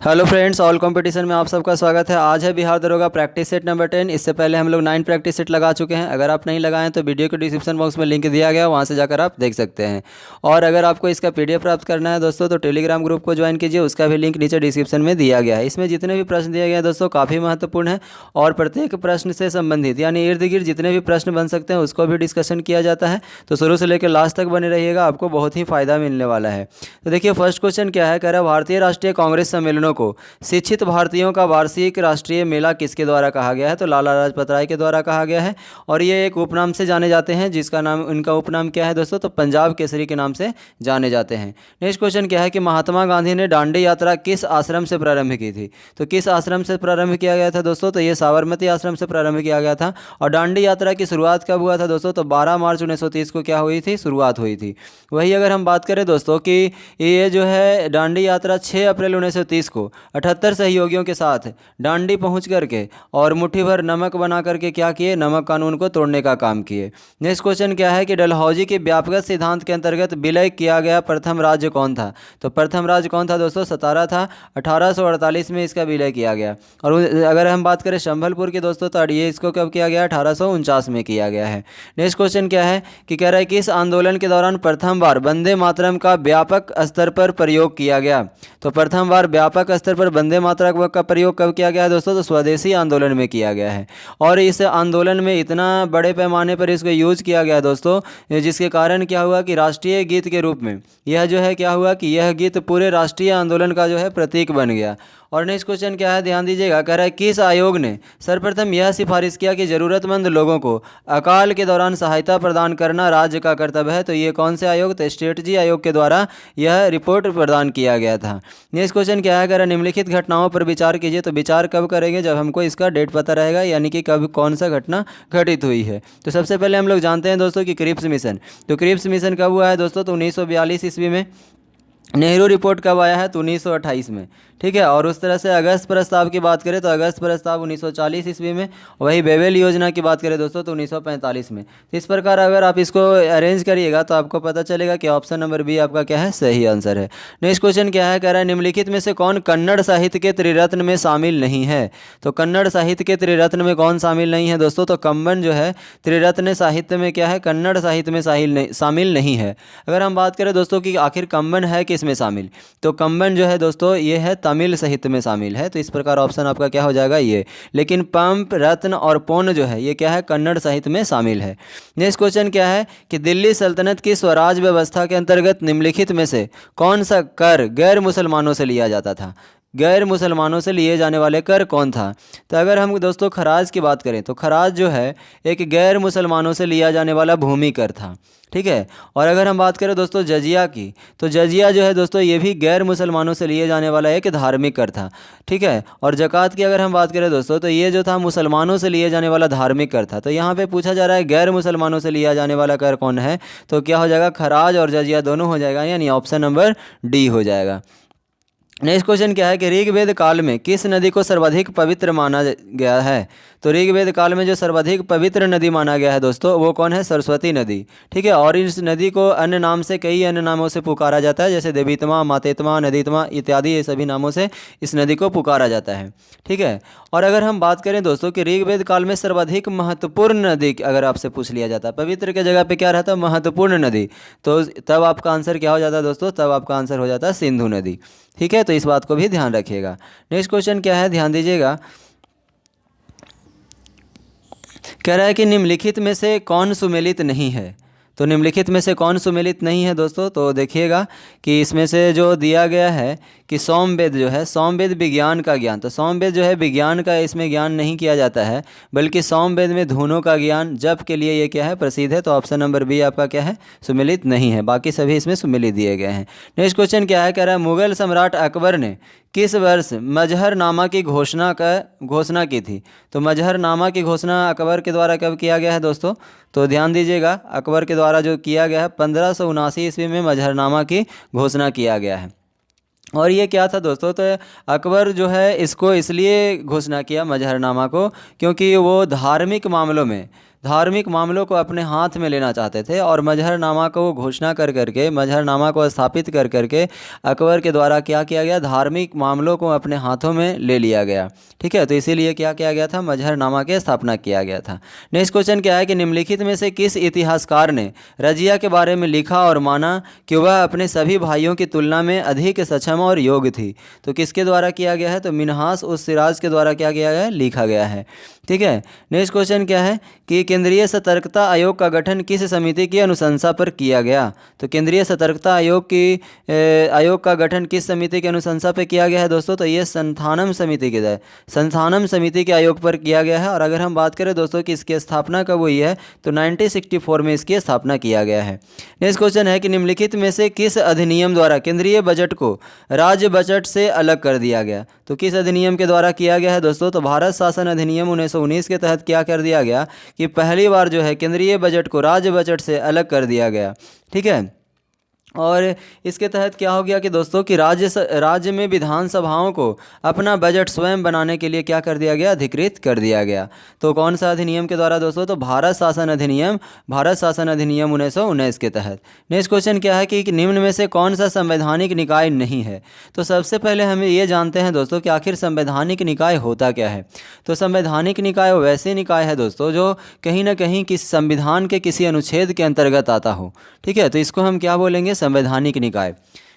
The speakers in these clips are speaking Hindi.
हेलो फ्रेंड्स, ऑल कंपटीशन में आप सबका स्वागत है। आज है बिहार दरोगा प्रैक्टिस सेट नंबर 10। इससे पहले हम लोग 9 प्रैक्टिस सेट लगा चुके हैं। अगर आप नहीं लगाएं तो वीडियो के डिस्क्रिप्शन बॉक्स में लिंक दिया गया, वहां से जाकर आप देख सकते हैं। और अगर आपको इसका पीडीएफ प्राप्त करना है दोस्तों, तो टेलीग्राम ग्रुप को ज्वाइन कीजिए, उसका भी लिंक नीचे डिस्क्रिप्शन में दिया गया है। इसमें जितने भी प्रश्न दिए गए हैं दोस्तों काफ़ी महत्वपूर्ण है और प्रत्येक प्रश्न से संबंधित यानी इर्द गिर्द जितने भी प्रश्न बन सकते हैं उसको भी डिस्कशन किया जाता है। तो शुरू से लेकर लास्ट तक बने रहिएगा, आपको बहुत ही फायदा मिलने वाला है। तो देखिए फर्स्ट क्वेश्चन क्या है, कह रहा है भारतीय राष्ट्रीय कांग्रेस सम्मेलनों को शिक्षित भारतीयों का वार्षिक राष्ट्रीय मेला किसके द्वारा कहा गया है? तो लाला लाजपत राय के द्वारा कहा गया है। और ये एक उपनाम से जाने जाते हैं, जिसका नाम, उनका उपनाम क्या है दोस्तों? तो पंजाब केसरी के नाम से जाने जाते हैं। नेक्स्ट क्वेश्चन क्या है कि महात्मा गांधी ने दांडी यात्रा किस आश्रम से प्रारंभ की थी? तो किस आश्रम से प्रारंभ किया गया था दोस्तों? तो ये साबरमती आश्रम से प्रारंभ किया गया था। और दांडी यात्रा की शुरुआत कब हुआ था दोस्तों? तो 12 मार्च 1930 को क्या हुई थी? शुरुआत हुई थी। वही अगर हम बात करें दोस्तों कि ये जो है दांडी यात्रा 6 अप्रैल 1930 को 78 सहयोगियों के साथ दांडी पहुंच करके और मुट्ठी भर नमक बना करके क्या किए? नमक कानून को तोड़ने का काम किए। नेक्स्ट क्वेश्चन क्या है कि डलहौजी के व्यापक सिद्धांत के अंतर्गत विलय किया गया प्रथम राज्य कौन था? तो प्रथम राज्य कौन था दोस्तों? सतारा था। 1848 में इसका विलय किया गया। और अगर हम बात करें संभलपुर की दोस्तों, तो ये इसको कब किया गया? 1849 में किया गया है। नेक्स्ट क्वेश्चन क्या है कि कह रहा है कि इस आंदोलन के दौरान प्रथम बार वंदे मातरम का व्यापक स्तर पर प्रयोग किया गया। तो प्रथम बार व्यापक स्तर पर वंदे मातरम का प्रयोग कब किया गया है दोस्तों? तो स्वदेशी आंदोलन में किया गया है। और इस आंदोलन में इतना बड़े पैमाने पर इसको यूज किया गया दोस्तों, जिसके कारण क्या हुआ कि राष्ट्रीय गीत के रूप में यह जो है क्या हुआ कि यह गीत पूरे राष्ट्रीय आंदोलन का जो है प्रतीक बन गया। और नेक्स्ट क्वेश्चन क्या है, ध्यान दीजिएगा, कह रहा है किस आयोग ने सर्वप्रथम यह सिफारिश किया कि जरूरतमंद लोगों को अकाल के दौरान सहायता प्रदान करना राज्य का कर्तव्य है? तो ये कौन से आयोग? तो स्ट्रेटजी आयोग के द्वारा यह रिपोर्ट प्रदान किया गया था। नेक्स्ट क्वेश्चन क्या है, कह रहा है निम्नलिखित घटनाओं पर विचार कीजिए। तो विचार कब करेंगे? जब हमको इसका डेट पता रहेगा, यानी कि कब कौन सा घटना घटित हुई है। तो सबसे पहले हम लोग जानते हैं दोस्तों कि क्रिप्स मिशन। तो क्रिप्स मिशन कब हुआ है दोस्तों? तो 1942 ईस्वी में। नेहरू रिपोर्ट कब आया है? तो 1928 में। ठीक है। और उस तरह से अगस्त प्रस्ताव की बात करें तो अगस्त प्रस्ताव 1940 ईस्वी में। वही बेवेल योजना की बात करें दोस्तों तो 1945 में। तो इस प्रकार अगर आप इसको अरेंज करिएगा तो आपको पता चलेगा कि ऑप्शन नंबर बी आपका क्या है? सही आंसर है। नेक्स्ट क्वेश्चन क्या है, कह रहा है निम्नलिखित में से कौन कन्नड़ साहित्य के त्रिरत्न में शामिल नहीं है? तो कन्नड़ साहित्य के त्रिरत्न में कौन शामिल नहीं है दोस्तों? तो कम्बन जो है त्रिरत्न साहित्य में क्या है? कन्नड़ साहित्य में शामिल नहीं है। अगर हम बात करें दोस्तों कि आखिर कम्बन है किस में शामिल, तो कम्बन जो है दोस्तों ये है तमिल साहित्य में शामिल है। तो इस प्रकार ऑप्शन आपका क्या हो जाएगा? ये। लेकिन पंप, रत्न और पौन जो है ये क्या है? कन्नड़ साहित्य में शामिल है। नेक्स्ट क्वेश्चन क्या है कि दिल्ली सल्तनत की स्वराज व्यवस्था के अंतर्गत निम्नलिखित में से कौन सा कर गैर मुसलमानों से लिया जाता था? गैर मुसलमानों से लिए जाने वाले कर कौन था? तो अगर हम दोस्तों खराज की बात करें तो खराज जो है एक गैर मुसलमानों से लिया जाने वाला भूमि कर था। ठीक है। और अगर हम बात करें दोस्तों जजिया की, तो जजिया जो है दोस्तों ये भी गैर मुसलमानों से लिए जाने वाला एक धार्मिक कर था। ठीक है। और ज़कात की अगर हम बात करें दोस्तों तो ये जो था मुसलमानों से लिए जाने वाला धार्मिक कर था। तो यहाँ पे पूछा जा रहा है गैर मुसलमानों से लिया जाने वाला कर कौन है? तो क्या हो जाएगा? खराज और जजिया दोनों हो जाएगा, यानी ऑप्शन नंबर डी हो जाएगा। नेक्स्ट क्वेश्चन क्या है कि ऋग्वेद काल में किस नदी को सर्वाधिक पवित्र माना गया है? तो ऋग्वेद काल में जो सर्वाधिक पवित्र नदी माना गया है दोस्तों वो कौन है? सरस्वती नदी। ठीक है। और इस नदी को अन्य नाम से, कई अन्य नामों से पुकारा जाता है, जैसे देवीतमा, मातेतमा, नदीतमा इत्यादि, ये सभी नामों से इस नदी को पुकारा जाता है। ठीक है। और अगर हम बात करें दोस्तों कि ऋग्वेद काल में सर्वाधिक महत्वपूर्ण नदी अगर आपसे पूछ लिया जाता है, पवित्र के जगह पे क्या रहता है? महत्वपूर्ण नदी, तो तब आपका आंसर क्या हो जाता है दोस्तों? तब आपका आंसर हो जाता है सिंधु नदी। ठीक है। तो इस बात को भी ध्यान रखिएगा। नेक्स्ट क्वेश्चन क्या है, ध्यान दीजिएगा, कह रहा है कि निम्नलिखित में से कौन सुमेलित नहीं है? तो निम्नलिखित में से कौन सुमेलित नहीं है दोस्तों? तो देखिएगा कि इसमें से जो दिया गया है कि सोमवेद जो है, सोमवेद विज्ञान का ज्ञान, तो सोमवेद जो है विज्ञान का इसमें ज्ञान नहीं किया जाता है, बल्कि सोमवेद में धुनों का ज्ञान, जप के लिए ये क्या है? प्रसिद्ध है। तो ऑप्शन नंबर बी आपका क्या है? सुमेलित नहीं है। बाकी सभी इसमें सुमेलित दिए गए हैं। नेक्स्ट क्वेश्चन क्या है, कह रहा है मुगल सम्राट अकबर ने किस वर्ष मजहरनामा की घोषणा की थी? तो मजहरनामा की घोषणा अकबर के द्वारा कब किया गया है दोस्तों? तो ध्यान दीजिएगा, अकबर के द्वारा जो किया गया है 1579 ईस्वी में मजहरनामा की घोषणा किया गया है। और ये क्या था दोस्तों? तो अकबर जो है इसको इसलिए घोषणा किया मजहरनामा को, क्योंकि वो धार्मिक मामलों में धार्मिक मामलों को अपने हाथ में लेना चाहते थे और मजहरनामा को घोषणा कर करके, मजहरनामा को स्थापित कर करके अकबर के द्वारा क्या किया गया, धार्मिक मामलों को अपने हाथों में ले लिया गया। ठीक है, तो इसीलिए क्या किया गया था, मजहरनामा की स्थापना किया गया था। नेक्स्ट क्वेश्चन क्या है कि निम्नलिखित में से किस इतिहासकार ने रजिया के बारे में लिखा और माना कि वह अपने सभी भाइयों की तुलना में अधिक सक्षम और योग्य थी? तो किसके द्वारा किया गया है, तो मिन्हास उस सिराज के द्वारा क्या किया गया है, लिखा गया है। ठीक है, नेक्स्ट क्वेश्चन क्या है कि केंद्रीय सतर्कता आयोग का गठन किस समिति की अनुशंसा पर किया गया? तो केंद्रीय सतर्कता आयोग का गठन किस समिति की अनुशंसा पर किया गया है दोस्तों? तो ये संथानम समिति के संथानम समिति के आयोग पर किया गया है। और अगर हम बात करें दोस्तों कि इसकी स्थापना कब हुई है, तो 1964 में इसकी स्थापना किया गया है। नेक्स्ट क्वेश्चन है कि निम्नलिखित में से किस अधिनियम द्वारा केंद्रीय बजट को राज्य बजट से अलग कर दिया गया? तो किस अधिनियम के द्वारा किया गया है दोस्तों? तो भारत शासन अधिनियम 1919 के तहत क्या कर दिया गया कि पहली बार जो है केंद्रीय बजट को राज्य बजट से अलग कर दिया गया। ठीक है, और इसके तहत क्या हो गया कि दोस्तों कि राज्य में विधानसभाओं को अपना बजट स्वयं बनाने के लिए क्या कर दिया गया, अधिकृत कर दिया गया। तो कौन सा अधिनियम के द्वारा दोस्तों? तो भारत शासन अधिनियम 1919 के तहत। नेक्स्ट क्वेश्चन क्या है कि निम्न में से कौन सा संवैधानिक निकाय नहीं है? तो सबसे पहले हम ये जानते हैं दोस्तों कि आखिर संवैधानिक निकाय होता क्या है। तो संवैधानिक निकाय वैसे निकाय है दोस्तों जो कहीं ना कहीं किसी संविधान के किसी अनुच्छेद के अंतर्गत आता हो। ठीक है, तो इसको हम क्या बोलेंगे, संवैधानिक निकाय।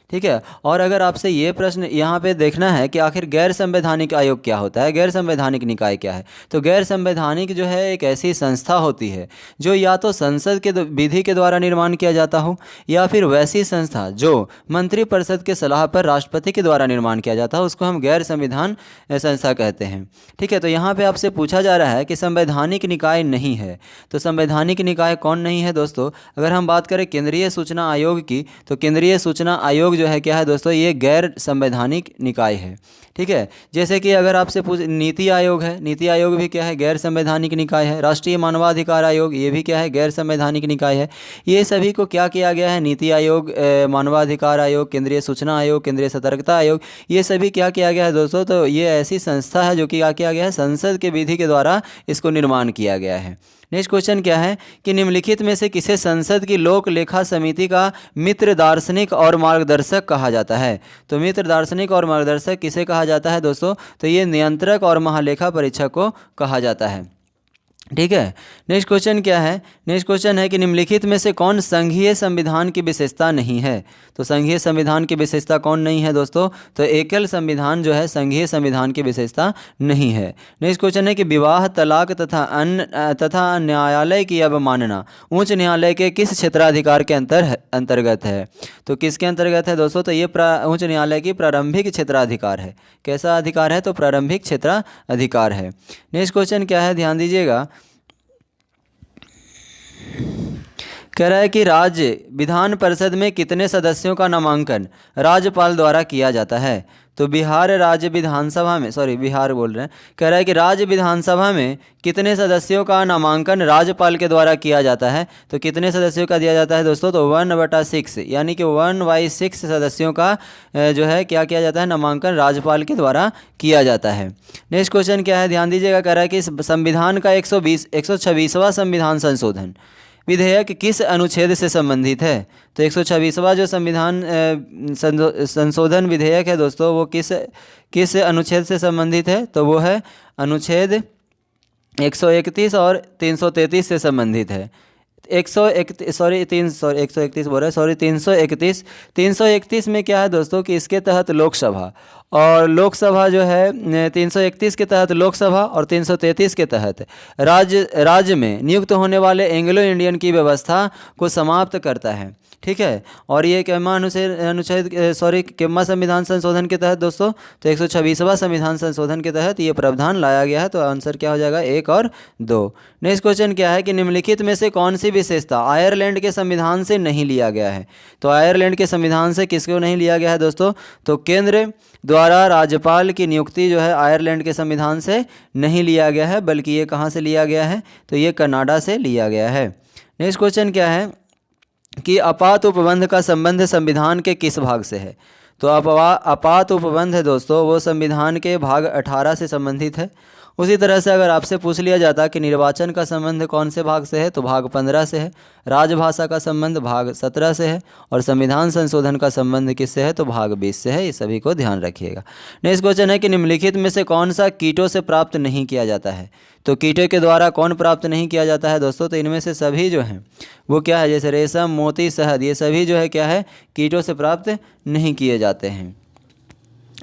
ठीक है, और अगर आपसे ये प्रश्न यहाँ पे देखना है कि आखिर गैर संवैधानिक आयोग क्या होता है, गैर संवैधानिक निकाय क्या है, तो गैर संवैधानिक जो है एक ऐसी संस्था होती है जो या तो संसद के विधि के द्वारा निर्माण किया जाता हो, या फिर वैसी संस्था जो मंत्रिपरिषद के सलाह पर राष्ट्रपति के द्वारा निर्माण किया जाता है, उसको हम गैर संविधान संस्था कहते हैं। ठीक है, तो यहाँ पर आपसे पूछा जा रहा है कि संवैधानिक निकाय नहीं है, तो संवैधानिक निकाय कौन नहीं है दोस्तों? अगर हम बात करें केंद्रीय सूचना आयोग की, तो केंद्रीय सूचना आयोग जो है क्या है दोस्तों, ये गैर संवैधानिक निकाय है। ठीक है, जैसे कि अगर आपसे नीति आयोग है, नीति आयोग भी क्या है, गैर संवैधानिक निकाय है। राष्ट्रीय मानवाधिकार आयोग, ये भी क्या है, गैर संवैधानिक निकाय है। ये सभी को क्या किया गया है, नीति आयोग, मानवाधिकार आयोग, केंद्रीय सूचना आयोग, केंद्रीय सतर्कता आयोग, ये सभी क्या किया गया है दोस्तों? तो ये ऐसी संस्था है जो कि क्या किया गया है, संसद के विधि के द्वारा इसको निर्माण किया गया है। नेक्स्ट क्वेश्चन क्या है कि निम्नलिखित में से किसे संसद की लोक लेखा समिति का मित्र दार्शनिक और मार्गदर्शक कहा जाता है? तो मित्र दार्शनिक और मार्गदर्शक किसे कहा जाता है दोस्तों? तो ये नियंत्रक और महालेखा परीक्षक को कहा जाता है। ठीक है, नेक्स्ट क्वेश्चन क्या है? नेक्स्ट क्वेश्चन है कि निम्नलिखित में से कौन संघीय संविधान की विशेषता नहीं है? तो संघीय संविधान की विशेषता कौन नहीं है दोस्तों? तो एकल संविधान जो है संघीय संविधान की विशेषता नहीं है। नेक्स्ट क्वेश्चन है कि विवाह, तलाक तथा न्यायालय की अवमानना उच्च न्यायालय के किस क्षेत्राधिकार के अंतर्गत है? तो किसके अंतर्गत है दोस्तों? तो ये उच्च न्यायालय की प्रारंभिक क्षेत्राधिकार है। कैसा अधिकार है? तो प्रारंभिक क्षेत्राधिकार है। नेक्स्ट क्वेश्चन क्या है, ध्यान दीजिएगा, कह रहा है कि राज्य विधान परिषद में कितने सदस्यों का नामांकन राज्यपाल द्वारा किया जाता है? तो बिहार राज्य विधानसभा में, बिहार बोल रहे हैं, कह रहा है कि राज्य विधानसभा में कितने सदस्यों का नामांकन राज्यपाल के द्वारा किया जाता है? तो कितने सदस्यों का दिया जाता है दोस्तों? तो 1/6, यानी कि 1/6 सदस्यों का जो है क्या किया जाता है, नामांकन राज्यपाल के द्वारा किया जाता है। नेक्स्ट क्वेश्चन क्या है, ध्यान दीजिएगा, कह रहा है कि संविधान का 126वां संविधान संशोधन विधेयक किस अनुच्छेद से संबंधित है? तो 126वां जो संविधान संशोधन विधेयक है दोस्तों, वो किस अनुच्छेद से संबंधित है? तो वो है अनुच्छेद 131 और 333 से संबंधित है। 331 में क्या है दोस्तों कि इसके तहत लोकसभा जो है 331 के तहत लोकसभा और 333 के तहत राज्य में नियुक्त होने वाले एंग्लो इंडियन की व्यवस्था को समाप्त करता है। ठीक है, और ये केम्मा संविधान संशोधन के तहत दोस्तों, तो 126वां संविधान संशोधन के तहत ये प्रावधान लाया गया है। तो आंसर क्या हो जाएगा, 1 और 2। नेक्स्ट क्वेश्चन क्या है कि निम्नलिखित में से कौन सी विशेषता आयरलैंड के संविधान से नहीं लिया गया है? तो आयरलैंड के संविधान से किसको नहीं लिया गया है दोस्तों? तो केंद्र द्वारा राज्यपाल की नियुक्ति जो है आयरलैंड के संविधान से नहीं लिया गया है, बल्कि ये कहाँ से लिया गया है? तो ये कनाडा से लिया गया है। नेक्स्ट क्वेश्चन क्या है कि आपात उपबंध का संबंध संविधान के किस भाग से है? तो आपात उपबंध है दोस्तों, वो संविधान के भाग 18 से संबंधित है। उसी तरह से अगर आपसे पूछ लिया जाता कि निर्वाचन का संबंध कौन से भाग से है, तो भाग 15 से है। राजभाषा का संबंध भाग 17 से है। और संविधान संशोधन का संबंध किससे है, तो भाग 20 से है। ये सभी को ध्यान रखिएगा। नेक्स्ट क्वेश्चन है कि निम्नलिखित में से कौन सा कीटों से प्राप्त नहीं किया जाता है। तो कीटों के द्वारा कौन प्राप्त नहीं किया जाता है दोस्तों, तो इनमें से सभी जो हैं वो क्या है, जैसे रेशम, मोती, शहद, ये सभी जो है क्या है, कीटों से प्राप्त नहीं किए जाते हैं।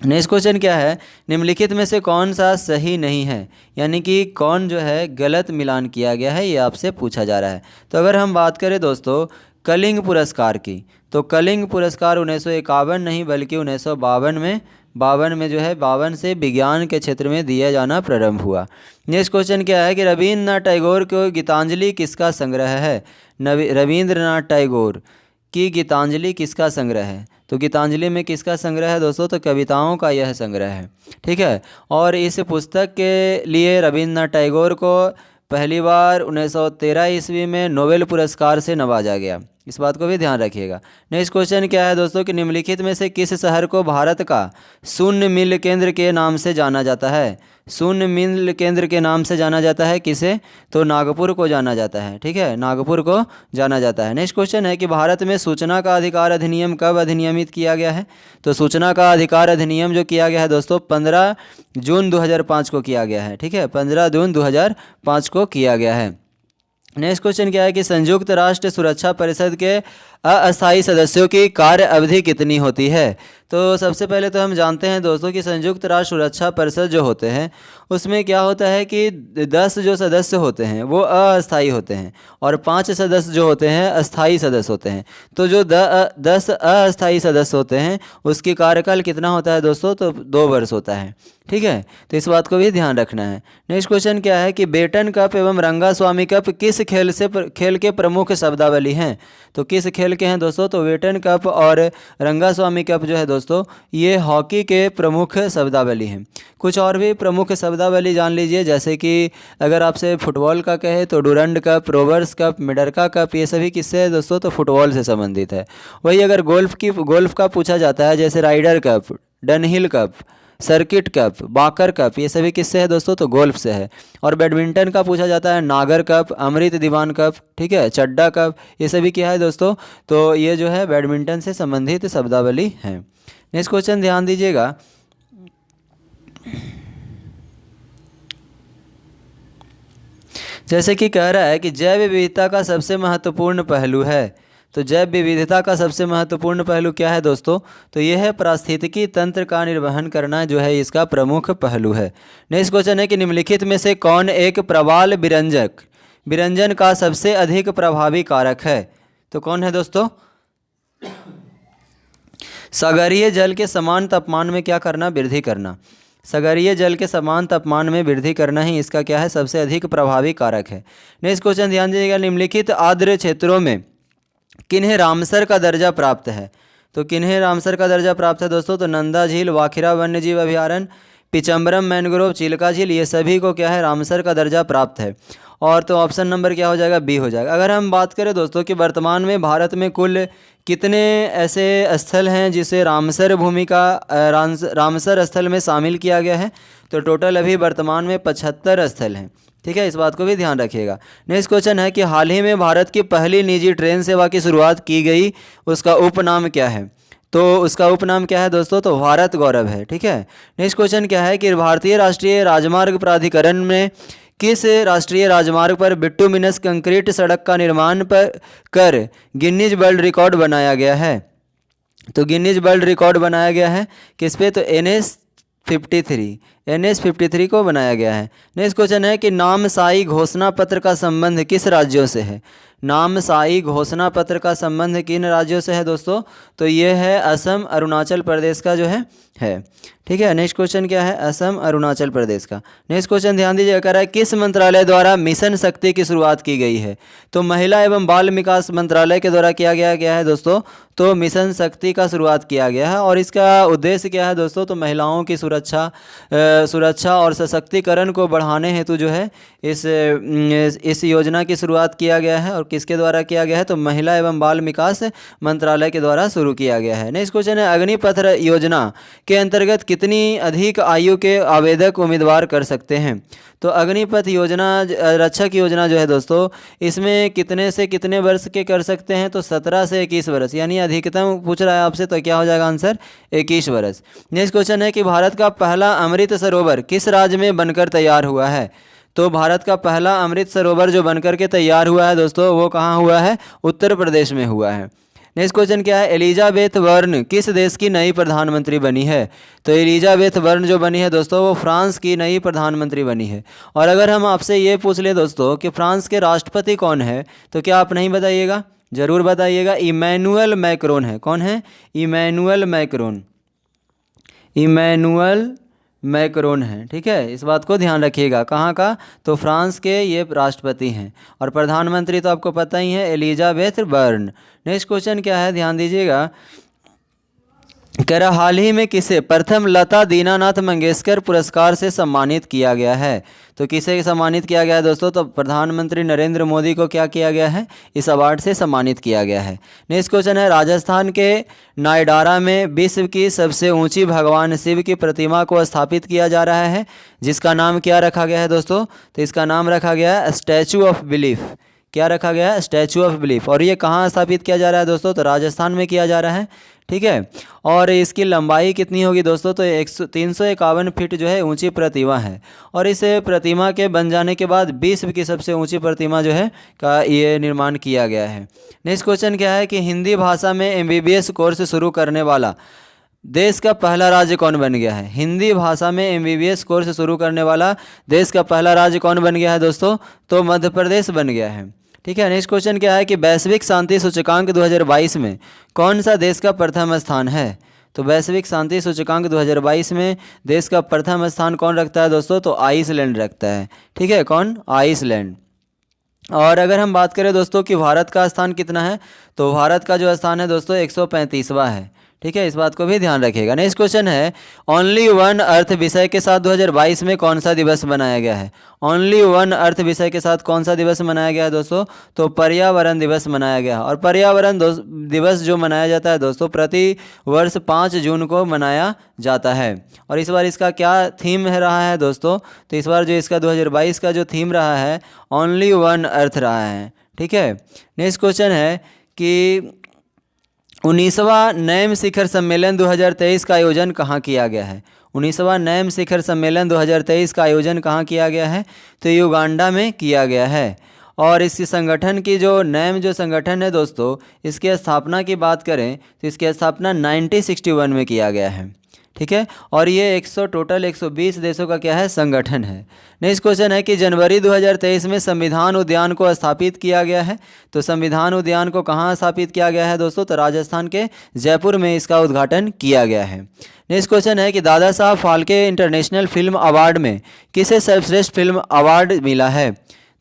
नेक्स्ट क्वेश्चन क्या है, निम्नलिखित में से कौन सा सही नहीं है, यानी कि कौन जो है गलत मिलान किया गया है, ये आपसे पूछा जा रहा है। तो अगर हम बात करें दोस्तों कलिंग पुरस्कार की, तो कलिंग पुरस्कार 1951 नहीं बल्कि 1952 में जो है 52 से विज्ञान के क्षेत्र में दिया जाना प्रारंभ हुआ। नेक्स्ट क्वेश्चन क्या है कि रविन्द्रनाथ टैगोर को गीतांजलि किसका संग्रह है। रविंद्रनाथ टैगोर की गीतांजलि किसका संग्रह है, तो गीतांजलि में किसका संग्रह है दोस्तों, तो कविताओं का यह संग्रह है। ठीक है, और इस पुस्तक के लिए रविन्द्रनाथ टैगोर को पहली बार 1913 ईस्वी में नोबेल पुरस्कार से नवाजा गया। इस बात को भी ध्यान रखिएगा। नेक्स्ट क्वेश्चन क्या है दोस्तों कि निम्नलिखित में से किस शहर को भारत का शून्य मिल केंद्र के नाम से जाना जाता है। शून्य मिल केंद्र के नाम से जाना जाता है किसे, तो नागपुर को जाना जाता है। ठीक है, नागपुर को जाना जाता है। नेक्स्ट क्वेश्चन है कि भारत में सूचना का अधिकार अधिनियम कब अधिनियमित किया गया है। तो सूचना का अधिकार अधिनियम जो किया गया है दोस्तों 15 जून 2005 को किया गया है। ठीक है, 15 जून 2005 को किया गया है। नेक्स्ट क्वेश्चन क्या है कि संयुक्त राष्ट्र सुरक्षा परिषद के अस्थायी सदस्यों की कार्य अवधि कितनी होती है। तो सबसे पहले तो हम जानते हैं दोस्तों कि संयुक्त राष्ट्र सुरक्षा परिषद जो होते हैं उसमें क्या होता है कि 10 जो सदस्य होते हैं वो अस्थायी होते हैं और 5 सदस्य जो होते हैं अस्थायी सदस्य होते हैं। तो जो 10 अस्थायी सदस्य होते हैं उसकी कार्यकाल कितना होता है दोस्तों, तो 2 वर्ष होता है। ठीक है, तो इस बात को भी ध्यान रखना है। नेक्स्ट क्वेश्चन क्या है कि बेटन कप एवं रंगास्वामी कप किस खेल के प्रमुख शब्दावली हैं। तो किस खेल के हैं दोस्तों, तो बेटन कप और रंगास्वामी कप जो है दोस्तों ये हॉकी के प्रमुख शब्दावली हैं। कुछ और भी प्रमुख शब्दावली जान लीजिए, जैसे कि अगर आपसे फुटबॉल का कहे तो Durand cup, Rovers cup, Merdeka cup, ये सभी किससे है दोस्तों, तो फुटबॉल से संबंधित है। वही अगर गोल्फ का पूछा जाता है, जैसे Ryder cup, Dunhill cup, circuit cup, Walker cup, ये सभी किससे है दोस्तों, तो गोल्फ से है। और बैडमिंटन का पूछा जाता है नागर कप, अमृत दीवान कप, ठीक है, चड्डा कप, ये सभी क्या है दोस्तों, तो ये जो है बैडमिंटन से संबंधित शब्दावली है। नेक्स्ट क्वेश्चन ध्यान दीजिएगा, जैसे कि कह रहा है कि जैव विविधता का सबसे महत्वपूर्ण पहलू है। तो जैव विविधता का सबसे महत्वपूर्ण पहलू क्या है दोस्तों, तो यह है पारिस्थितिकी तंत्र का निर्वहन करना जो है इसका प्रमुख पहलू है। नेक्स्ट क्वेश्चन है कि निम्नलिखित में से कौन एक प्रवाल विरंजन का सबसे अधिक प्रभावी कारक है। तो कौन है दोस्तों, सागरीय जल के समान तापमान में क्या करना, वृद्धि करना। सागरीय जल के समान तापमान में वृद्धि करना ही इसका क्या है, सबसे अधिक प्रभावी कारक है। नेक्स्ट क्वेश्चन ध्यान दीजिएगा, निम्नलिखित आर्द्र क्षेत्रों में किन्हें रामसर का दर्जा प्राप्त है। तो किन्हें रामसर का दर्जा प्राप्त है दोस्तों, तो नंदा झील, वाखिरा वन्य जीव अभयारण्य, पिचम्बरम मैनग्रोव, चिल्का झील, ये सभी को क्या है, रामसर का दर्जा प्राप्त है। और तो ऑप्शन नंबर क्या हो जाएगा, बी हो जाएगा। अगर हम बात करें दोस्तों कि वर्तमान में भारत में कुल कितने ऐसे स्थल हैं जिसे रामसर भूमि का रामसर स्थल में शामिल किया गया है, तो टोटल अभी वर्तमान में 75 स्थल हैं। ठीक है, इस बात को भी ध्यान रखिएगा। नेक्स्ट क्वेश्चन है कि हाल ही में भारत की पहली निजी ट्रेन सेवा की शुरुआत की गई, उसका उपनाम क्या है। तो उसका उपनाम क्या है दोस्तों, तो भारत गौरव है। ठीक है, नेक्स्ट क्वेश्चन क्या है कि भारतीय राष्ट्रीय राजमार्ग प्राधिकरण में किस राष्ट्रीय राजमार्ग पर बिटुमिनस कंक्रीट सड़क का निर्माण कर गिनीज वर्ल्ड रिकॉर्ड बनाया गया है। तो गिनीज वर्ल्ड रिकॉर्ड बनाया गया है किस पे, तो NH-53 को बनाया गया है। नेक्स्ट क्वेश्चन है कि नामसाई घोषणा पत्र का संबंध किस राज्यों से है। नामसाई घोषणा पत्र का संबंध किन राज्यों से है दोस्तों, तो ये है असम, अरुणाचल प्रदेश का जो है। ठीक है, नेक्स्ट क्वेश्चन क्या है, असम, अरुणाचल प्रदेश का। नेक्स्ट क्वेश्चन ध्यान दीजिए, कह रहा है किस मंत्रालय द्वारा मिशन शक्ति की शुरुआत की गई है। तो महिला एवं बाल विकास मंत्रालय के द्वारा किया गया है दोस्तों, तो मिशन शक्ति का शुरुआत किया गया है। और इसका उद्देश्य क्या है दोस्तों, तो महिलाओं की सुरक्षा सुरक्षा और सशक्तिकरण को बढ़ाने हेतु जो है इस योजना की शुरुआत किया गया है। और किसके द्वारा किया गया है, तो महिला एवं बाल विकास मंत्रालय के द्वारा शुरू किया गया है। नेक्स्ट क्वेश्चन है, अग्निपथ योजना के अंतर्गत कितनी अधिक आयु के आवेदक उम्मीदवार कर सकते हैं। तो अग्निपथ योजना रक्षक योजना जो है दोस्तों, इसमें कितने से कितने वर्ष के कर सकते हैं, तो 17 से 21 वर्ष, यानी अधिकतम पूछ रहा है आपसे, तो क्या हो जाएगा आंसर 21 वर्ष। नेक्स्ट क्वेश्चन है कि भारत का पहला अमृत सरोवर किस राज्य में बनकर तैयार हुआ है। तो भारत का पहला अमृत सरोवर जो बनकर के तैयार हुआ है दोस्तों, वो कहाँ हुआ है, उत्तर प्रदेश में हुआ है। नेक्स्ट क्वेश्चन क्या है, एलिजाबेथ वार्न किस देश की नई प्रधानमंत्री बनी है। तो एलिजाबेथ वार्न जो बनी है दोस्तों, वो फ्रांस की नई प्रधानमंत्री बनी है। और अगर हम आपसे ये पूछ लें दोस्तों कि फ्रांस के राष्ट्रपति कौन है, तो क्या आप नहीं बताइएगा, जरूर बताइएगा, इमैनुअल मैक्रोन है। कौन है, इमैनुअल मैक्रोन, इमैनुअल मैक्रोन है। ठीक है, इस बात को ध्यान रखिएगा। कहाँ का, तो फ्रांस के ये राष्ट्रपति हैं। और प्रधानमंत्री तो आपको पता ही है, एलिजाबेथ वार्न। नेक्स्ट क्वेश्चन क्या है, ध्यान दीजिएगा, कह रहा हाल ही में किसे प्रथम लता दीनानाथ मंगेशकर पुरस्कार से सम्मानित किया गया है। तो किसे सम्मानित किया गया है दोस्तों, तो प्रधानमंत्री नरेंद्र मोदी को क्या किया गया है, इस अवार्ड से सम्मानित किया गया है। नेक्स्ट क्वेश्चन है, राजस्थान के नायडारा में विश्व की सबसे ऊंची भगवान शिव की प्रतिमा को स्थापित किया जा रहा है, जिसका नाम क्या रखा गया है दोस्तों, तो इसका नाम रखा गया है स्टैचू ऑफ बिलीफ। क्या रखा गया है, स्टैचू ऑफ बिलीफ। और ये कहाँ स्थापित किया जा रहा है दोस्तों, तो राजस्थान में किया जा रहा है। ठीक है, और इसकी लंबाई कितनी होगी दोस्तों, तो 351 फीट जो है ऊंची प्रतिमा है। और इस प्रतिमा के बन जाने के बाद विश्व की सबसे ऊंची प्रतिमा जो है का ये निर्माण किया गया है। नेक्स्ट क्वेश्चन क्या है कि हिंदी भाषा में MBBS कोर्स शुरू करने वाला देश का पहला राज्य कौन बन गया है। हिंदी भाषा में MBBS कोर्स शुरू करने वाला देश का पहला राज्य कौन बन गया है दोस्तों, तो मध्य प्रदेश बन गया है। ठीक है, नेक्स्ट क्वेश्चन क्या है कि वैश्विक शांति सूचकांक 2022 में कौन सा देश का प्रथम स्थान है। तो वैश्विक शांति सूचकांक 2022 में देश का प्रथम स्थान कौन रखता है दोस्तों, तो आइसलैंड रखता है। ठीक है, कौन, आइसलैंड। और अगर हम बात करें दोस्तों कि भारत का स्थान कितना है, तो भारत का जो स्थान है दोस्तों 135वां है। ठीक है, इस बात को भी ध्यान रखिएगा। नेक्स्ट क्वेश्चन है, ओनली वन अर्थ विषय के साथ 2022 में कौन सा दिवस मनाया गया है। ओनली वन अर्थ विषय के साथ कौन सा दिवस मनाया गया है दोस्तों, तो पर्यावरण दिवस मनाया गया है। और पर्यावरण दिवस जो मनाया जाता है दोस्तों, प्रति वर्ष 5 जून को मनाया जाता है। और इस बार इसका क्या थीम है रहा है दोस्तों, तो इस बार जो इसका 2022 का जो थीम रहा है, ओनली वन अर्थ रहा है। ठीक है, नेक्स्ट क्वेश्चन है कि 19वां नैम शिखर सम्मेलन 2023 का आयोजन कहाँ किया गया है। 19वां नैम शिखर सम्मेलन 2023 का आयोजन कहाँ किया गया है, तो युगांडा में किया गया है। और इस संगठन की जो नैम जो संगठन है दोस्तों, इसकी स्थापना की बात करें तो इसकी स्थापना 1961 में किया गया है। ठीक है, और ये टोटल 120 देशों का क्या है, संगठन है। नेक्स्ट क्वेश्चन है कि जनवरी 2023 में संविधान उद्यान को स्थापित किया गया है। तो संविधान उद्यान को कहाँ स्थापित किया गया है दोस्तों, तो राजस्थान के जयपुर में इसका उद्घाटन किया गया है। नेक्स्ट क्वेश्चन है कि Dada Saheb Phalke international film award में किसे सर्वश्रेष्ठ फिल्म अवार्ड मिला है।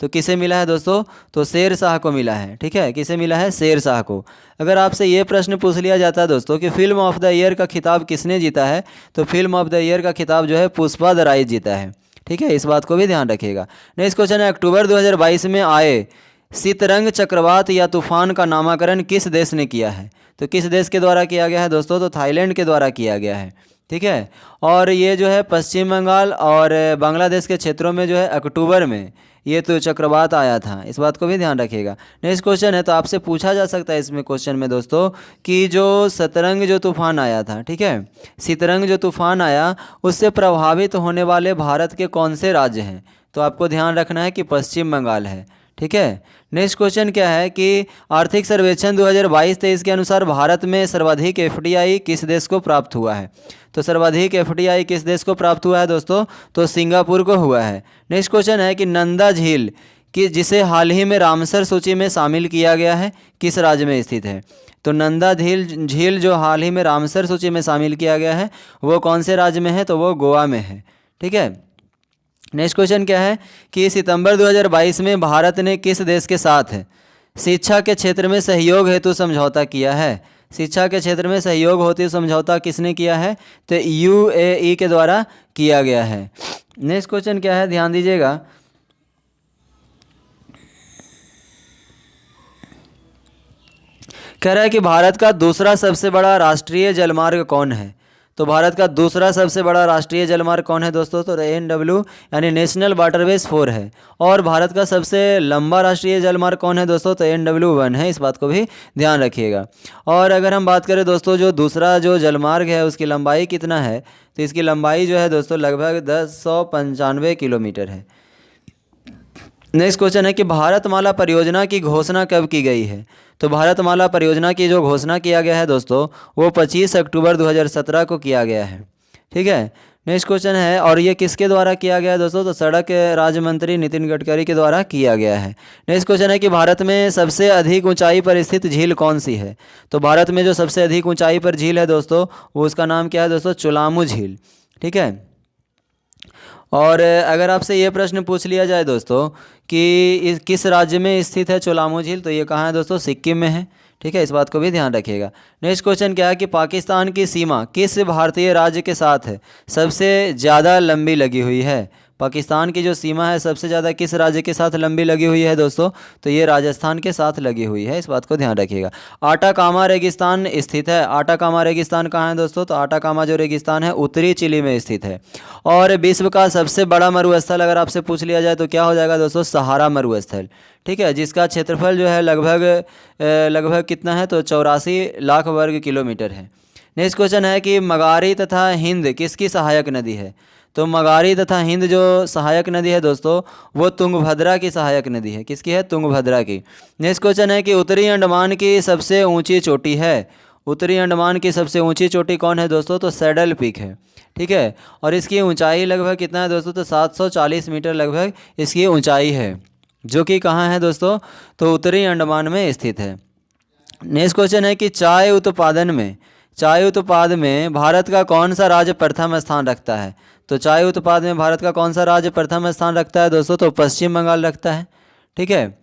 तो किसे मिला है दोस्तों, तो शेरशाह को मिला है। ठीक है, किसे मिला है, शेरशाह को। अगर आपसे ये प्रश्न पूछ लिया जाता है दोस्तों कि फिल्म ऑफ द ईयर का खिताब किसने जीता है, तो फिल्म ऑफ द ईयर का खिताब जो है पुष्पा द राइज जीता है। ठीक है, इस बात को भी ध्यान रखिएगा। नेक्स्ट क्वेश्चन है, अक्टूबर 2022 में आए शीतरंग चक्रवात या तूफान का नामकरण किस देश ने किया है। तो किस देश के द्वारा किया गया है दोस्तों, तो थाईलैंड के द्वारा किया गया है। ठीक है, और ये जो है पश्चिम बंगाल और बांग्लादेश के क्षेत्रों में जो है अक्टूबर में ये तो चक्रवात आया था, इस बात को भी ध्यान रखिएगा। नेक्स्ट क्वेश्चन है, तो आपसे पूछा जा सकता है इसमें क्वेश्चन में दोस्तों कि जो शतरंग जो तूफान आया था, ठीक है, शतरंग जो तूफान आया उससे प्रभावित होने वाले भारत के कौन से राज्य हैं। तो आपको ध्यान रखना है कि पश्चिम बंगाल है। ठीक है, नेक्स्ट क्वेश्चन क्या है कि आर्थिक सर्वेक्षण 2022-23 के अनुसार भारत में सर्वाधिक FDI किस देश को प्राप्त हुआ है। तो सर्वाधिक FDI किस देश को प्राप्त हुआ है दोस्तों, तो सिंगापुर को हुआ है। नेक्स्ट क्वेश्चन है कि नंदा झील कि जिसे हाल ही में रामसर सूची में शामिल किया गया है, किस राज्य में स्थित है। तो नंदा झील जो हाल ही में रामसर सूची में शामिल किया गया है वो कौन से राज्य में है, तो वो गोवा में है। ठीक है, नेक्स्ट क्वेश्चन क्या है कि सितंबर 2022 में भारत ने किस देश के साथ शिक्षा के क्षेत्र में सहयोग हेतु समझौता किया है। शिक्षा के क्षेत्र में सहयोग होती समझौता किसने किया है? तो UAE के द्वारा किया गया है। नेक्स्ट क्वेश्चन क्या है, ध्यान दीजिएगा। कह रहा है कि भारत का दूसरा सबसे बड़ा राष्ट्रीय जलमार्ग कौन है? तो भारत का दूसरा सबसे बड़ा राष्ट्रीय जलमार्ग कौन है दोस्तों? तो NW यानी नेशनल वाटरवेज 4 है। और भारत का सबसे लंबा राष्ट्रीय जलमार्ग कौन है दोस्तों? तो NW1 है, इस बात को भी ध्यान रखिएगा। और अगर हम बात करें दोस्तों, जो दूसरा जो जलमार्ग है उसकी लंबाई कितना है? तो इसकी लंबाई जो है दोस्तों लगभग 1095 किलोमीटर है। नेक्स्ट क्वेश्चन है कि भारतमाला परियोजना की घोषणा कब की गई है? तो भारतमाला परियोजना की जो घोषणा किया गया है दोस्तों वो 25 अक्टूबर 2017 को किया गया है। ठीक है। नेक्स्ट क्वेश्चन है, और ये किसके द्वारा किया गया है दोस्तों? तो सड़क राज्य मंत्री नितिन गडकरी के द्वारा किया गया है। नेक्स्ट क्वेश्चन है कि भारत में सबसे अधिक ऊंचाई पर स्थित झील कौन सी है? तो भारत में जो सबसे अधिक ऊंचाई पर झील है दोस्तों वो उसका नाम क्या है दोस्तों? चुलामू झील। ठीक है। और अगर आपसे ये प्रश्न पूछ लिया जाए दोस्तों कि किस राज्य में स्थित है चोलामू झील, तो ये कहाँ है दोस्तों? सिक्किम में है। ठीक है, इस बात को भी ध्यान रखिएगा। नेक्स्ट क्वेश्चन क्या है कि पाकिस्तान की सीमा किस भारतीय राज्य के साथ है सबसे ज़्यादा लंबी लगी हुई है? पाकिस्तान की जो सीमा है सबसे ज़्यादा किस राज्य के साथ लंबी लगी हुई है दोस्तों? तो ये राजस्थान के साथ लगी हुई है, इस बात को ध्यान रखिएगा। आटाकामा रेगिस्तान स्थित है। आटाकामा रेगिस्तान कहाँ है दोस्तों? तो आटाकामा जो रेगिस्तान है उत्तरी चिली में स्थित है। और विश्व का सबसे बड़ा मरुस्थल अगर आपसे पूछ लिया जाए तो क्या हो जाएगा दोस्तों? सहारा मरुस्थल। ठीक है, जिसका क्षेत्रफल जो है लगभग कितना है? तो 84 लाख वर्ग किलोमीटर है। नेक्स्ट क्वेश्चन है कि मगारी तथा हिंद किसकी सहायक नदी है? तो मगारी तथा हिंद जो सहायक नदी है दोस्तों वो तुंगभद्रा की सहायक नदी है। किसकी है? तुंगभद्रा की। नेक्स्ट क्वेश्चन है कि उत्तरी अंडमान की सबसे ऊंची चोटी है। उत्तरी अंडमान की सबसे ऊंची चोटी कौन है दोस्तों? तो सैडल पीक है। ठीक है, और इसकी ऊंचाई लगभग कितना है दोस्तों? तो 740 मीटर लगभग इसकी ऊंचाई है, जो कि कहाँ है दोस्तों? तो उत्तरी अंडमान में स्थित है। नेक्स्ट क्वेश्चन है कि चाय उत्पाद में भारत का कौन सा राज्य प्रथम स्थान रखता है? तो चाय उत्पाद में भारत का कौन सा राज्य प्रथम स्थान रखता है दोस्तों? तो पश्चिम बंगाल रखता है। ठीक है।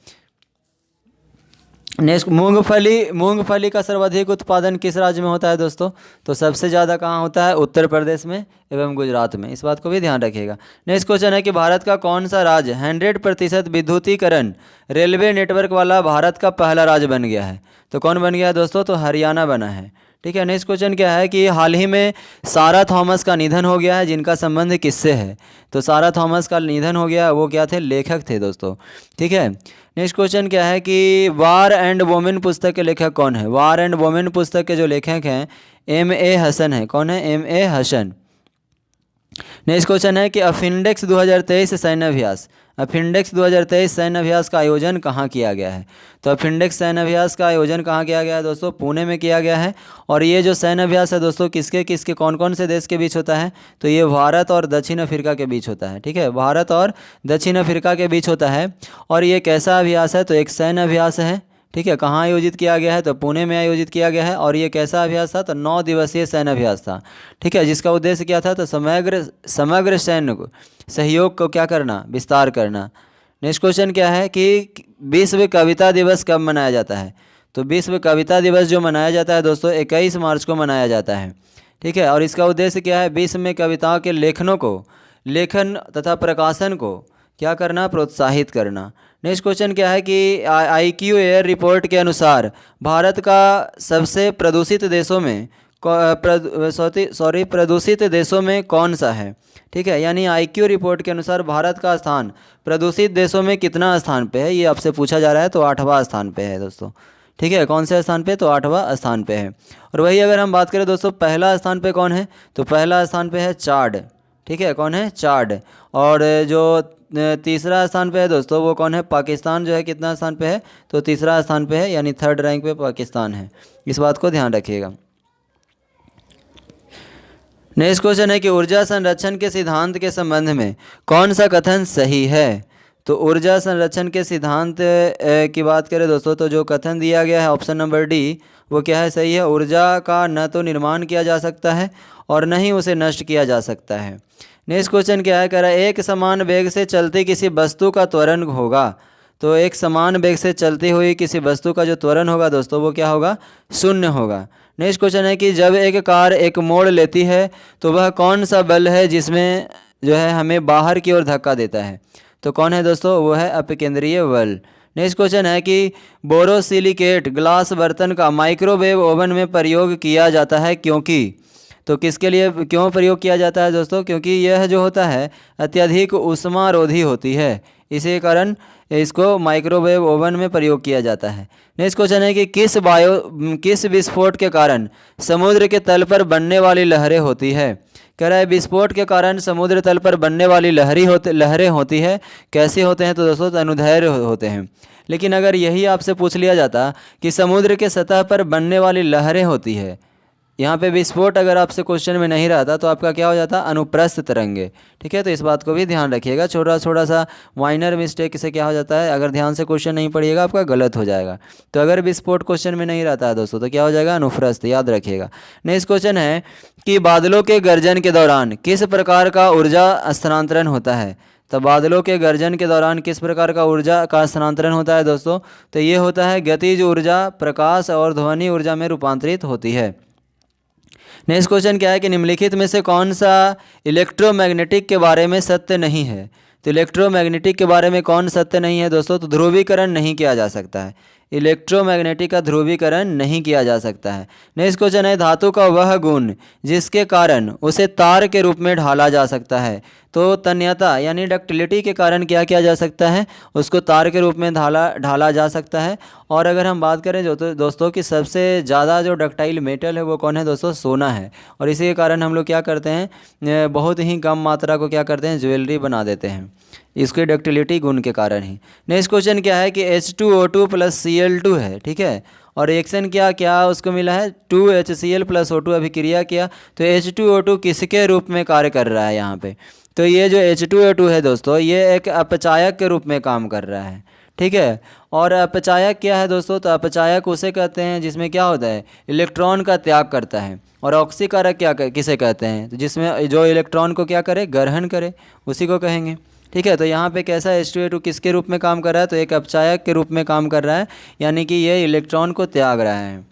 नेक्स्ट, मूंगफली का सर्वाधिक उत्पादन किस राज्य में होता है दोस्तों? तो सबसे ज़्यादा कहाँ होता है? उत्तर प्रदेश में एवं गुजरात में, इस बात को भी ध्यान रखिएगा। नेक्स्ट क्वेश्चन है कि भारत का कौन सा राज्य 100% विद्युतीकरण रेलवे नेटवर्क वाला भारत का पहला राज्य बन गया है? तो कौन बन गया है दोस्तों? तो हरियाणा बना है। ठीक है। नेक्स्ट क्वेश्चन क्या है कि हाल ही में सारा थॉमस का निधन हो गया है, जिनका संबंध किससे है? तो सारा थॉमस का निधन हो गया, वो क्या थे? लेखक थे दोस्तों। ठीक है। नेक्स्ट क्वेश्चन क्या है कि वार एंड वोमेन पुस्तक के लेखक कौन है? वार एंड वोमेन पुस्तक के जो लेखक हैं M.A. हसन है। कौन है? M.A. हसन। नेक्स्ट क्वेश्चन है कि अफिंडेक्स 2023 सैन्य अभ्यास का आयोजन कहाँ किया गया है? तो अफिंडेक्स सैन्य अभ्यास का आयोजन कहाँ किया गया है दोस्तों? पुणे में किया गया है। और ये जो सैन्य अभ्यास है दोस्तों किसके कौन कौन से देश के बीच होता है? तो ये भारत और दक्षिण अफ्रीका के बीच होता है। ठीक है, भारत और दक्षिण अफ्रीका के बीच होता है। और ये कैसा अभ्यास है? तो एक सैन्य अभ्यास है। ठीक है, कहाँ आयोजित किया गया है? तो पुणे में आयोजित किया गया है। और ये कैसा अभ्यास था? तो 9 दिवसीय सैन्य अभ्यास था। ठीक है, जिसका उद्देश्य क्या था? तो समग्र सैन्य को सहयोग को क्या करना? विस्तार करना। नेक्स्ट क्वेश्चन क्या है कि विश्व कविता दिवस कब मनाया जाता है? तो विश्व कविता दिवस जो मनाया जाता है दोस्तों 21 मार्च को मनाया जाता है। ठीक है, और इसका उद्देश्य क्या है? विश्व में कविताओं के लेखन तथा प्रकाशन को क्या करना? प्रोत्साहित करना। नेक्स्ट क्वेश्चन क्या है कि IQ एयर रिपोर्ट के अनुसार भारत का सबसे प्रदूषित देशों में कौन सा है? ठीक है, यानी IQ रिपोर्ट के अनुसार भारत का स्थान प्रदूषित देशों में कितना स्थान पे है? ये आपसे पूछा जा रहा है। तो 8वां स्थान पे है दोस्तों। ठीक है, कौन से स्थान पे? तो 8वां स्थान पे है। और वही अगर हम बात करें दोस्तों पहला स्थान पे कौन है? तो पहला स्थान पे है चाड। ठीक है, कौन है? चाड। और जो तीसरा स्थान पे है दोस्तों वो कौन है? पाकिस्तान जो है कितना स्थान पे है? तो तीसरा स्थान पे है, यानी 3rd रैंक पे पाकिस्तान है। इस बात को ध्यान रखिएगा। नेक्स्ट क्वेश्चन है कि ऊर्जा संरक्षण के सिद्धांत के संबंध में कौन सा कथन सही है? तो ऊर्जा संरक्षण के सिद्धांत की बात करें दोस्तों तो जो कथन दिया गया है ऑप्शन नंबर डी वो क्या है? सही है। ऊर्जा का न तो निर्माण किया जा सकता है और न ही उसे नष्ट किया जा सकता है। नेक्स्ट क्वेश्चन क्या है? कह रहा है एक समान वेग से चलती किसी वस्तु का त्वरण होगा तो एक समान वेग से चलती हुई किसी वस्तु का जो त्वरण होगा दोस्तों वो क्या होगा, शून्य होगा। नेक्स्ट क्वेश्चन है कि जब एक कार एक मोड़ लेती है तो वह कौन सा बल है जिसमें जो है हमें बाहर की ओर धक्का देता है। तो कौन है दोस्तों, वो है अपकेंद्रीय बल। नेक्स्ट क्वेश्चन है कि बोरोसिलिकेट ग्लास बर्तन का माइक्रोवेव ओवन में प्रयोग किया जाता है क्योंकि। तो किसके लिए क्यों प्रयोग किया जाता है दोस्तों, क्योंकि यह जो होता है अत्यधिक ऊष्मारोधी होती है, इसी कारण इसको माइक्रोवेव ओवन में प्रयोग किया जाता है। नेक्स्ट क्वेश्चन है कि किस विस्फोट के कारण समुद्र के तल पर बनने वाली लहरें होती है। कह रहा है विस्फोट के कारण समुद्र तल पर बनने वाली लहरें होती है, कैसे होते हैं तो दोस्तों अनुदैर्घ्य होते हैं। लेकिन अगर यही आपसे पूछ लिया जाता कि समुद्र के सतह पर बनने वाली लहरें होती है, यहाँ पे विस्फोट अगर आपसे क्वेश्चन में नहीं रहता तो आपका क्या हो जाता, अनुप्रस्थ तरंगे। ठीक है, तो इस बात को भी ध्यान रखिएगा, छोटा सा माइनर मिस्टेक से क्या हो जाता है, अगर ध्यान से क्वेश्चन नहीं पढ़िएगा आपका गलत हो जाएगा। तो अगर विस्फोट क्वेश्चन में नहीं रहता है दोस्तों तो क्या हो जाएगा, अनुप्रस्थ, याद रखिएगा। नेक्स्ट क्वेश्चन है कि बादलों के गर्जन के दौरान किस प्रकार का ऊर्जा स्थानांतरण होता है। तो बादलों के गर्जन के दौरान किस प्रकार का ऊर्जा का स्थानांतरण होता है दोस्तों, तो ये होता है गतिज ऊर्जा प्रकाश और ध्वनि ऊर्जा में रूपांतरित होती है। नेक्स्ट क्वेश्चन क्या है कि निम्नलिखित में से कौन सा इलेक्ट्रोमैग्नेटिक के बारे में सत्य नहीं है। तो इलेक्ट्रोमैग्नेटिक के बारे में कौन सत्य नहीं है दोस्तों, तो ध्रुवीकरण नहीं किया जा सकता है, इलेक्ट्रोमैग्नेटिक का ध्रुवीकरण नहीं किया जा सकता है। नेक्स्ट क्वेश्चन है धातु का वह गुण जिसके कारण उसे तार के रूप में ढाला जा सकता है। तो तन्यता यानी डक्टिलिटी के कारण क्या किया जा सकता है, उसको तार के रूप में ढाला जा सकता है। और अगर हम बात करें जो तो दोस्तों कि सबसे ज़्यादा जो डक्टाइल मेटल है वो कौन है दोस्तों, सोना है। और इसी के कारण हम लोग क्या करते हैं, बहुत ही कम मात्रा को क्या करते हैं, ज्वेलरी बना देते हैं, इसके डक्टिलिटी गुण के कारण ही। नेक्स्ट क्वेश्चन क्या है कि H2O2 + Cl2 है, ठीक है, और रिएक्शन क्या उसको मिला है 2HCl + O2 अभिक्रिया किया। तो H2O2 किसके रूप में कार्य कर रहा है यहाँ पे, तो ये जो H2O2 है दोस्तों ये एक अपचायक के रूप में काम कर रहा है, ठीक है। और अपचायक क्या है दोस्तों, तो अपचायक उसे कहते हैं जिसमें क्या होता है, इलेक्ट्रॉन का त्याग करता है। और ऑक्सीकारक किसे कहते हैं, तो जिसमें जो इलेक्ट्रॉन को क्या करे, ग्रहण करे, उसी को कहेंगे। ठीक है, तो यहाँ पे कैसा H2O2 किसके रूप में काम कर रहा है, तो एक अपचायक के रूप में काम कर रहा है, यानी कि ये इलेक्ट्रॉन को त्याग रहा है।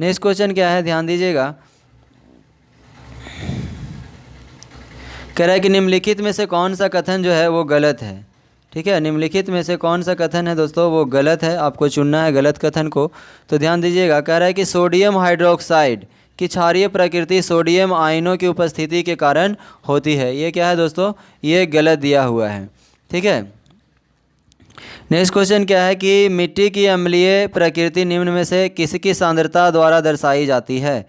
नेक्स्ट क्वेश्चन क्या है, ध्यान दीजिएगा, कह रहा है कि निम्नलिखित में से कौन सा कथन जो है वो गलत है। ठीक है, निम्नलिखित में से कौन सा कथन है दोस्तों वो गलत है, आपको चुनना है गलत कथन को। तो ध्यान दीजिएगा, कह रहा है कि सोडियम हाइड्रोक्साइड की क्षारीय प्रकृति सोडियम आयनों की उपस्थिति के कारण होती है। ये क्या है दोस्तों, ये गलत दिया हुआ है। ठीक है, नेक्स्ट क्वेश्चन क्या है कि मिट्टी की अम्लीय प्रकृति निम्न में से किसकी सांद्रता द्वारा दर्शाई जाती है।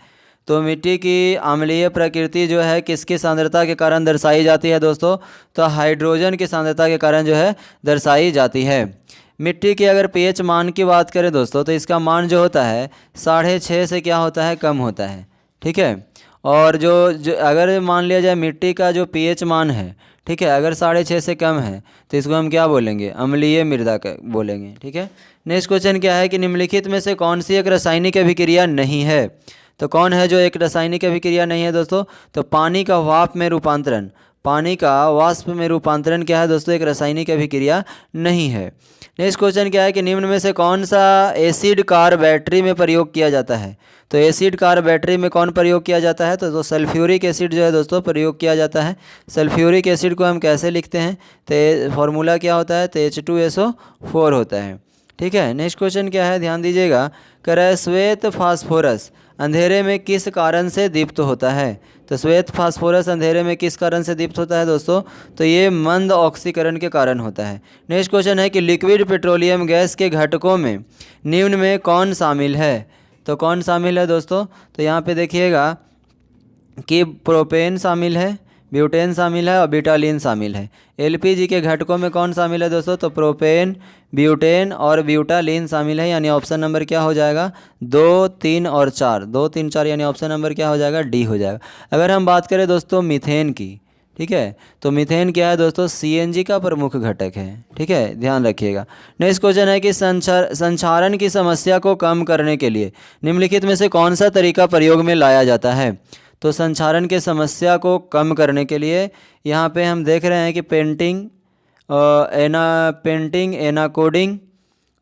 तो मिट्टी की अम्लीय प्रकृति जो है किसकी सांद्रता के कारण दर्शाई जाती है दोस्तों, तो हाइड्रोजन की सांद्रता के कारण जो है दर्शाई जाती है। मिट्टी के अगर पीएच मान की बात करें दोस्तों तो इसका मान जो होता है 6.5 से क्या होता है, कम होता है। ठीक है, और जो अगर मान लिया जाए मिट्टी का जो पीएच मान है, ठीक है, अगर 6.5 से कम है तो इसको हम क्या बोलेंगे, अम्लीय मृदा का बोलेंगे। ठीक है, नेक्स्ट क्वेश्चन क्या है कि निम्नलिखित में से कौन सी एक रासायनिक अभिक्रिया नहीं है। तो कौन है जो एक रासायनिक अभिक्रिया नहीं है दोस्तों, तो पानी का वाष्प में रूपांतरण, पानी का वाष्प में रूपांतरण क्या है दोस्तों, एक रासायनिक अभिक्रिया नहीं है। नेक्स्ट क्वेश्चन क्या है कि निम्न में से कौन सा एसिड कार बैटरी में प्रयोग किया जाता है। तो एसिड कार बैटरी में कौन प्रयोग किया जाता है, तो सल्फ्यूरिक एसिड जो है दोस्तों प्रयोग किया जाता है। सल्फ्यूरिक एसिड को हम कैसे लिखते हैं, तो फॉर्मूला क्या होता है, तो H2SO4 होता है। ठीक है, नेक्स्ट क्वेश्चन क्या है, ध्यान दीजिएगा, कह रहा है श्वेत फास्फोरस अंधेरे में किस कारण से दीप्त होता है। तो श्वेत फास्फोरस अंधेरे में किस कारण से दीप्त होता है दोस्तों, तो ये मंद ऑक्सीकरण के कारण होता है। नेक्स्ट क्वेश्चन है कि लिक्विड पेट्रोलियम गैस के घटकों में निम्न में कौन शामिल है। तो कौन शामिल है दोस्तों, तो यहाँ पे देखिएगा कि प्रोपेन शामिल है, ब्यूटेन शामिल है और ब्यूटालीन शामिल है। एलपीजी के घटकों में कौन शामिल है दोस्तों, तो प्रोपेन, ब्यूटेन और ब्यूटालीन शामिल है, यानी ऑप्शन नंबर क्या हो जाएगा, 2, 3 और 4, 2, 3, 4, यानी ऑप्शन नंबर क्या हो जाएगा, डी हो जाएगा। अगर हम बात करें दोस्तों मीथेन की, ठीक है, तो मीथेन क्या है दोस्तों, सीएनजी का प्रमुख घटक है। ठीक है, ध्यान रखिएगा। नेक्स्ट क्वेश्चन है कि संचारण की समस्या को कम करने के लिए निम्नलिखित में से कौन सा तरीका प्रयोग में लाया जाता है। तो संचारण के समस्या को कम करने के लिए यहाँ पे हम देख रहे हैं कि पेंटिंग एना पेंटिंग, एना कोडिंग,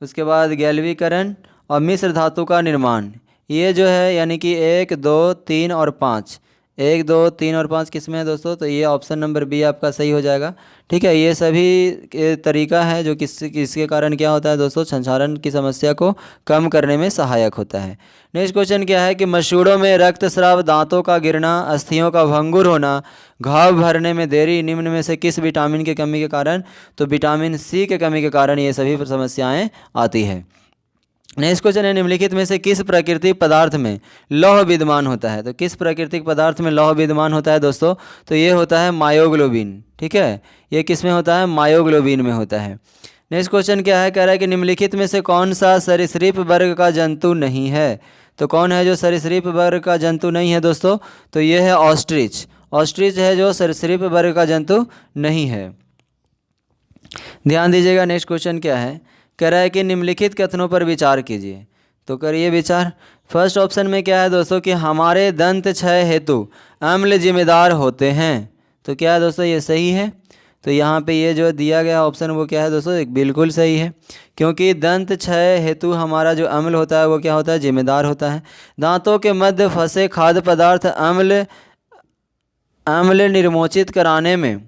उसके बाद गैल्वीकरण और मिश्र धातु का निर्माण। ये जो है यानी कि 1, 2, 3 और 5, 1, 2, 3 और 5 किस में है दोस्तों? तो ये ऑप्शन नंबर बी आपका सही हो जाएगा। ठीक है, ये सभी तरीका है जो किसके कारण क्या होता है दोस्तों? संचारण की समस्या को कम करने में सहायक होता है। नेक्स्ट क्वेश्चन क्या है कि मसूड़ों में रक्तस्राव, दांतों का गिरना, अस्थियों का भंगुर होना, घाव भरने में देरी निम्न में से किस विटामिन की कमी के कारण? तो विटामिन सी के कमी के कारण ये सभी समस्याएं आती है। नेक्स्ट क्वेश्चन है निम्नलिखित में से किस प्राकृतिक पदार्थ में लौह विद्यमान होता है? तो किस प्राकृतिक पदार्थ में लौह विद्यमान होता है दोस्तों? तो ये होता है मायोग्लोबिन। ठीक है, ये किस में होता है? मायोग्लोबिन में होता है। नेक्स्ट क्वेश्चन क्या है? कह रहा है कि निम्नलिखित में से कौन सा सरीसृप वर्ग का जंतु नहीं है? तो कौन है जो सरीसृप वर्ग का जंतु नहीं है दोस्तों? तो ये है ऑस्ट्रिच। ऑस्ट्रिच है जो सरीसृप वर्ग का जंतु नहीं है। ध्यान दीजिएगा। नेक्स्ट क्वेश्चन क्या है? कह रहा है कि निम्नलिखित कथनों पर विचार कीजिए। तो करिए विचार। फर्स्ट ऑप्शन में क्या है दोस्तों कि हमारे दंत क्षय हेतु अम्ल जिम्मेदार होते हैं। तो क्या है दोस्तों? ये सही है। तो यहाँ पे ये जो दिया गया ऑप्शन वो क्या है दोस्तों? एक बिल्कुल सही है, क्योंकि दंत क्षय हेतु हमारा जो अम्ल होता है वो क्या होता है? जिम्मेदार होता है। दांतों के मध्य फंसे खाद्य पदार्थ अम्ल निर्मोचित कराने में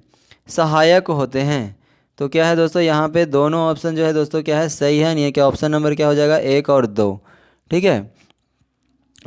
सहायक होते हैं। तो क्या है दोस्तों? यहाँ पे दोनों ऑप्शन जो है दोस्तों क्या है? सही है। नहीं है क्या? ऑप्शन नंबर क्या हो जाएगा? 1 और 2। ठीक है।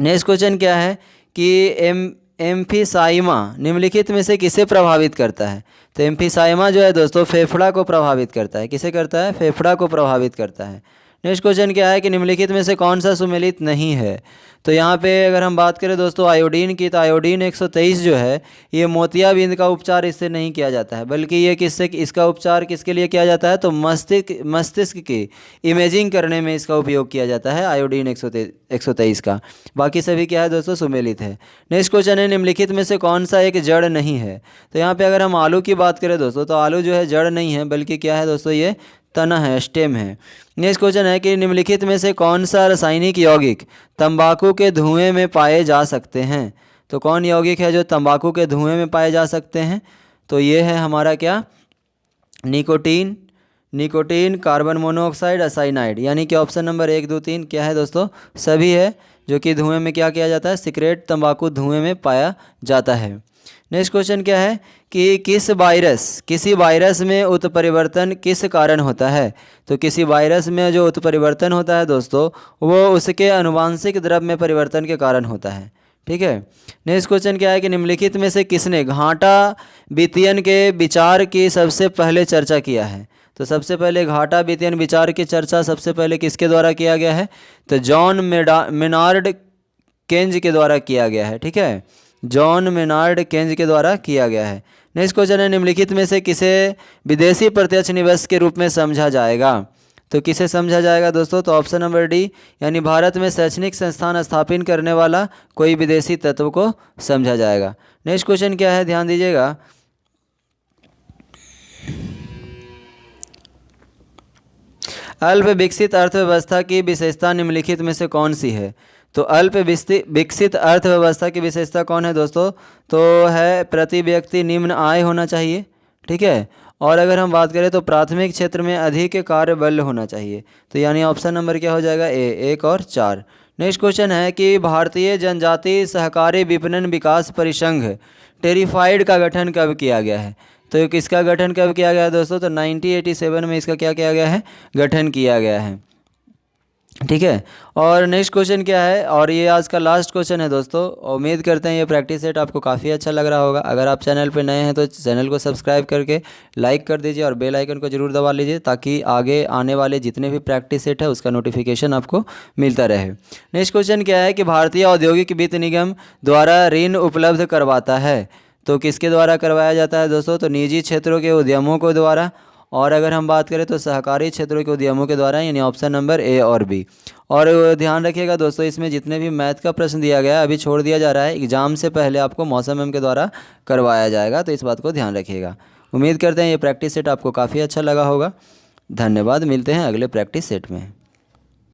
नेक्स्ट क्वेश्चन क्या है कि एम्फीसाइमा निम्नलिखित में से किसे प्रभावित करता है? तो एम्फीसाइमा जो है दोस्तों फेफड़ा को प्रभावित करता है। किसे करता है? फेफड़ा को प्रभावित करता है। नेक्स्ट क्वेश्चन क्या है कि निम्नलिखित में से कौन सा सुमेलित नहीं है? तो यहाँ पे अगर हम बात करें दोस्तों आयोडीन की, तो आयोडीन 123 जो है ये मोतियाबिंद का उपचार इससे नहीं किया जाता है, बल्कि ये किससे इसका उपचार किसके लिए किया जाता है? तो मस्तिष्क की इमेजिंग करने में इसका उपयोग किया जाता है आयोडीन 123 का। बाकी सभी क्या है दोस्तों? सुमेलित है। नेक्स्ट क्वेश्चन है निम्नलिखित में से कौन सा एक जड़ नहीं है? तो यहाँ पे अगर हम आलू की बात करें दोस्तों तो आलू जो है जड़ नहीं है, बल्कि क्या है दोस्तों? ये तना है, स्टेम है। नेक्स्ट क्वेश्चन है कि निम्नलिखित में से कौन सा रासायनिक यौगिक तंबाकू के धुएं में पाए जा सकते हैं? तो कौन यौगिक है जो तंबाकू के धुएं में पाए जा सकते हैं? तो ये है हमारा क्या? Nicotine, carbon monoxide, cyanide. यानी कि ऑप्शन नंबर 1, 2, 3 क्या है दोस्तों? सभी है, जो कि धुएं में क्या किया जाता है? सिगरेट, तंबाकू धुएं में पाया जाता है। नेक्स्ट क्वेश्चन क्या है कि किसी वायरस में उत्परिवर्तन किस कारण होता है? तो किसी वायरस में जो उत्परिवर्तन होता है दोस्तों वो उसके आनुवांशिक द्रव्य में परिवर्तन के कारण होता है। ठीक है। नेक्स्ट क्वेश्चन क्या है कि निम्नलिखित में से किसने घाटा वितरण के विचार की सबसे पहले चर्चा किया है? तो सबसे पहले घाटा वितरण विचार की चर्चा सबसे पहले किसके द्वारा किया गया है? तो जॉन मेनार्ड केंज के द्वारा किया गया है। ठीक है, जॉन मेनार्ड केंज के द्वारा किया गया है। नेक्स्ट क्वेश्चन है निम्नलिखित में से किसे विदेशी प्रत्यक्ष निवेश के रूप में समझा जाएगा? तो किसे समझा जाएगा दोस्तों? तो ऑप्शन नंबर डी, यानी भारत में शैक्षणिक संस्थान स्थापित करने वाला कोई विदेशी तत्व को समझा जाएगा। नेक्स्ट क्वेश्चन क्या है? ध्यान दीजिएगा। अल्प विकसित अर्थव्यवस्था की विशेषता निम्नलिखित में से कौन सी है? तो अल्प विकसित अर्थव्यवस्था की विशेषता कौन है दोस्तों? तो है प्रति व्यक्ति निम्न आय होना चाहिए। ठीक है, और अगर हम बात करें तो प्राथमिक क्षेत्र में अधिक कार्यबल होना चाहिए। तो यानी ऑप्शन नंबर क्या हो जाएगा? ए, 1 और 4। नेक्स्ट क्वेश्चन है कि भारतीय जनजाति सहकारी विपणन विकास परिसंघ टेरिफाइड का गठन कब किया गया है? तो किसका गठन कब किया गया है दोस्तों? तो 1987 में इसका क्या किया गया है? गठन किया गया है। ठीक है, और नेक्स्ट क्वेश्चन क्या है? और ये आज का लास्ट क्वेश्चन है दोस्तों। उम्मीद करते हैं ये प्रैक्टिस सेट आपको काफ़ी अच्छा लग रहा होगा। अगर आप चैनल पे नए हैं तो चैनल को सब्सक्राइब करके लाइक कर दीजिए और बेल आइकन को जरूर दबा लीजिए, ताकि आगे आने वाले जितने भी प्रैक्टिस सेट है उसका नोटिफिकेशन आपको मिलता रहे। नेक्स्ट क्वेश्चन क्या है कि भारतीय औद्योगिक वित्त निगम द्वारा ऋण उपलब्ध करवाता है। तो किसके द्वारा करवाया जाता है दोस्तों? तो निजी क्षेत्रों के उद्यमों को द्वारा, और अगर हम बात करें तो सहकारी क्षेत्रों के उद्यमों के द्वारा, यानी ऑप्शन नंबर ए और बी। और ध्यान रखिएगा दोस्तों, इसमें जितने भी मैथ का प्रश्न दिया गया है अभी छोड़ दिया जा रहा है, एग्जाम से पहले आपको मौसम मैम के द्वारा करवाया जाएगा, तो इस बात को ध्यान रखिएगा। उम्मीद करते हैं ये प्रैक्टिस सेट आपको काफ़ी अच्छा लगा होगा। धन्यवाद, मिलते हैं अगले प्रैक्टिस सेट में।